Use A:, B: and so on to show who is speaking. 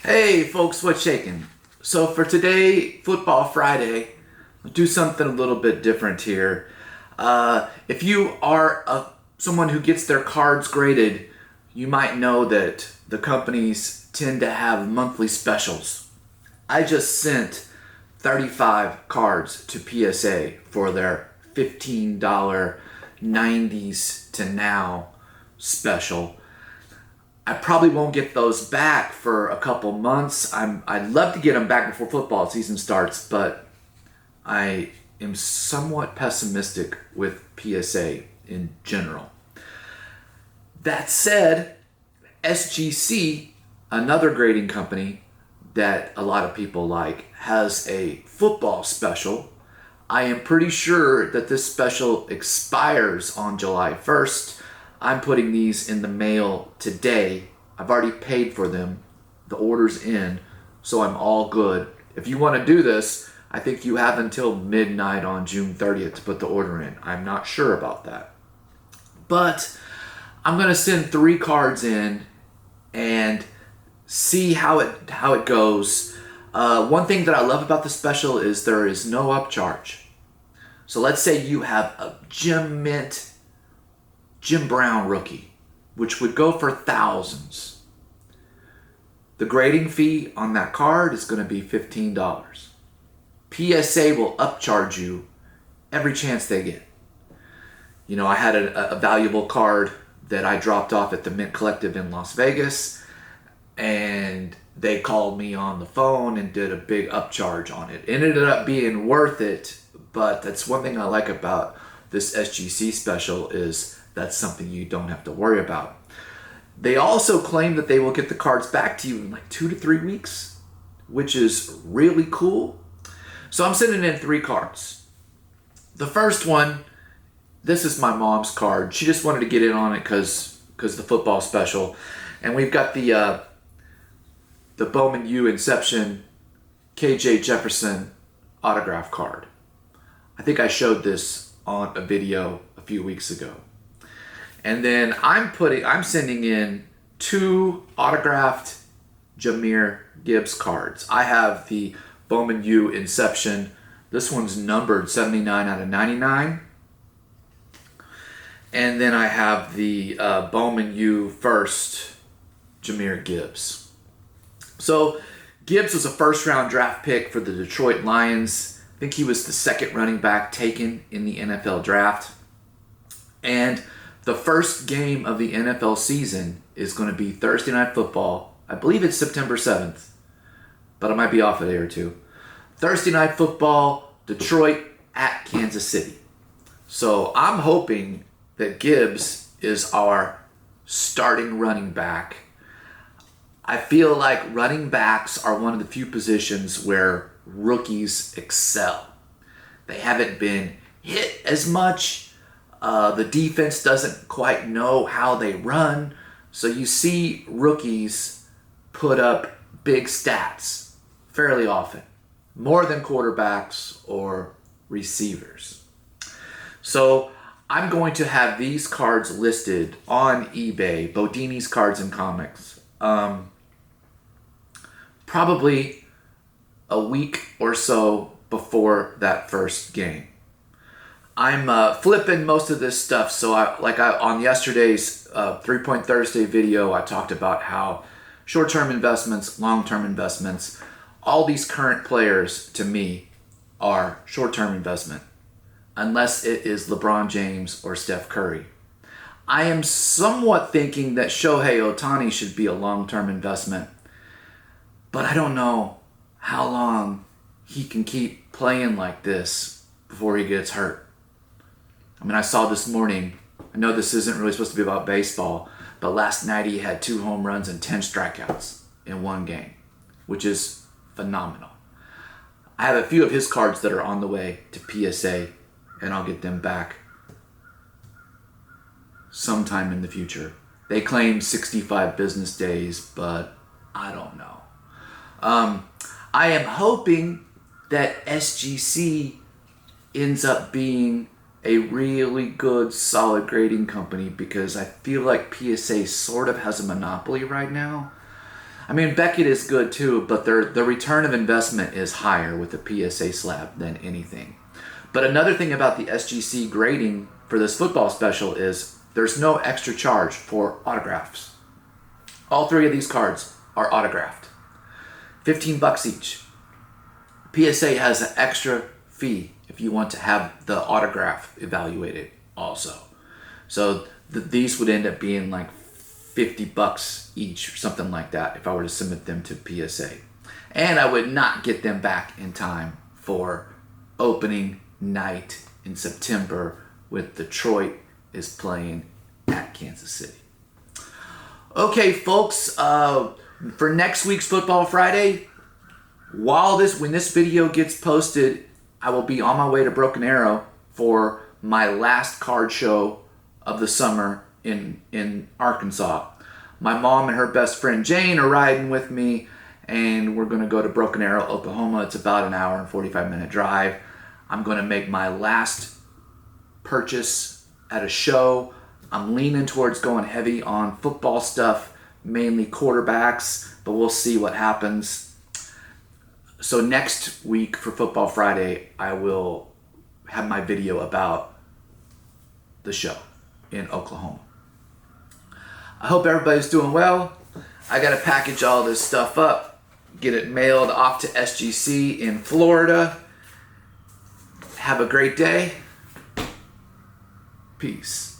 A: Hey folks, what's shaking? So for today, Football Friday, I'll do something a little bit different here. If you are someone who gets their cards graded, you might know that the companies tend to have monthly specials. I just sent 35 cards to PSA for their $15 90s to now special. I probably won't get those back for a couple months. I'd love to get them back before football season starts, but I am somewhat pessimistic with PSA in general. That said, SGC, another grading company that a lot of people like, has a football special. I am pretty sure that this special expires on July 1st. I'm putting these in the mail today. I've already paid for them. The order's in, so I'm all good. If you want to do this, I think you have until midnight on June 30th to put the order in. I'm not sure about that. But I'm going to send 3 cards in and see how it goes. One thing that I love about the special is there is no upcharge. So let's say you have a Jim Brown rookie, which would go for thousands. The grading fee on that card is going to be $15. PSA will upcharge you every chance they get. You know, I had a valuable card that I dropped off at the Mint Collective in Las Vegas, and they called me on the phone and did a big upcharge on it. It ended up being worth it, but that's one thing I like about this SGC special is that's something you don't have to worry about. They also claim that they will get the cards back to you in like 2 to 3 weeks, which is really cool. So I'm sending in 3 cards. The first one, this is my mom's card. She just wanted to get in on it because the football special. And we've got the Bowman U Inception KJ Jefferson autograph card. I think I showed this on a video a few weeks ago. And then I'm sending in 2 autographed Jahmyr Gibbs cards. I have the Bowman U Inception. This one's numbered 79 out of 99. And then I have the Bowman U First Jahmyr Gibbs. So Gibbs was a first-round draft pick for the Detroit Lions. I think he was the 2nd running back taken in the NFL draft. And the first game of the NFL season is going to be Thursday Night Football. I believe it's September 7th, but I might be off a day or two. Thursday Night Football, Detroit at Kansas City. So I'm hoping that Gibbs is our starting running back. I feel like running backs are one of the few positions where rookies excel. They haven't been hit as much. The defense doesn't quite know how they run. So you see rookies put up big stats fairly often, more than quarterbacks or receivers. So I'm going to have these cards listed on eBay, Bodini's Cards and Comics, probably a week or so before that first game. I'm flipping most of this stuff, so on yesterday's 3-Point Thursday video, I talked about how short-term investments, long-term investments, all these current players to me are short-term investment, unless it is LeBron James or Steph Curry. I am somewhat thinking that Shohei Ohtani should be a long-term investment, but I don't know how long he can keep playing like this before he gets hurt. I mean, I saw this morning, I know this isn't really supposed to be about baseball, but last night he had 2 home runs and 10 strikeouts in one game, which is phenomenal. I have a few of his cards that are on the way to PSA, and I'll get them back sometime in the future. They claim 65 business days, but I don't know. I am hoping that SGC ends up being a really good, solid grading company because I feel like PSA sort of has a monopoly right now. I mean, Beckett is good too, but the return of investment is higher with the PSA slab than anything. But another thing about the SGC grading for this football special is there's no extra charge for autographs. All three of these cards are autographed. $15 each. PSA has an extra fee if you want to have the autograph evaluated also. So these would end up being like $50 each or something like that if I were to submit them to PSA. And I would not get them back in time for opening night in September with Detroit is playing at Kansas City. Okay, folks, for next week's Football Friday, when this video gets posted, I will be on my way to Broken Arrow for my last card show of the summer in Arkansas. My mom and her best friend Jane are riding with me, and we're going to go to Broken Arrow, Oklahoma. It's about an hour and 45-minute drive. I'm going to make my last purchase at a show. I'm leaning towards going heavy on football stuff, mainly quarterbacks, but we'll see what happens. So next week for Football Friday, I will have my video about the show in Oklahoma. I hope everybody's doing well. I got to package all this stuff up, get it mailed off to SGC in Florida. Have a great day. Peace.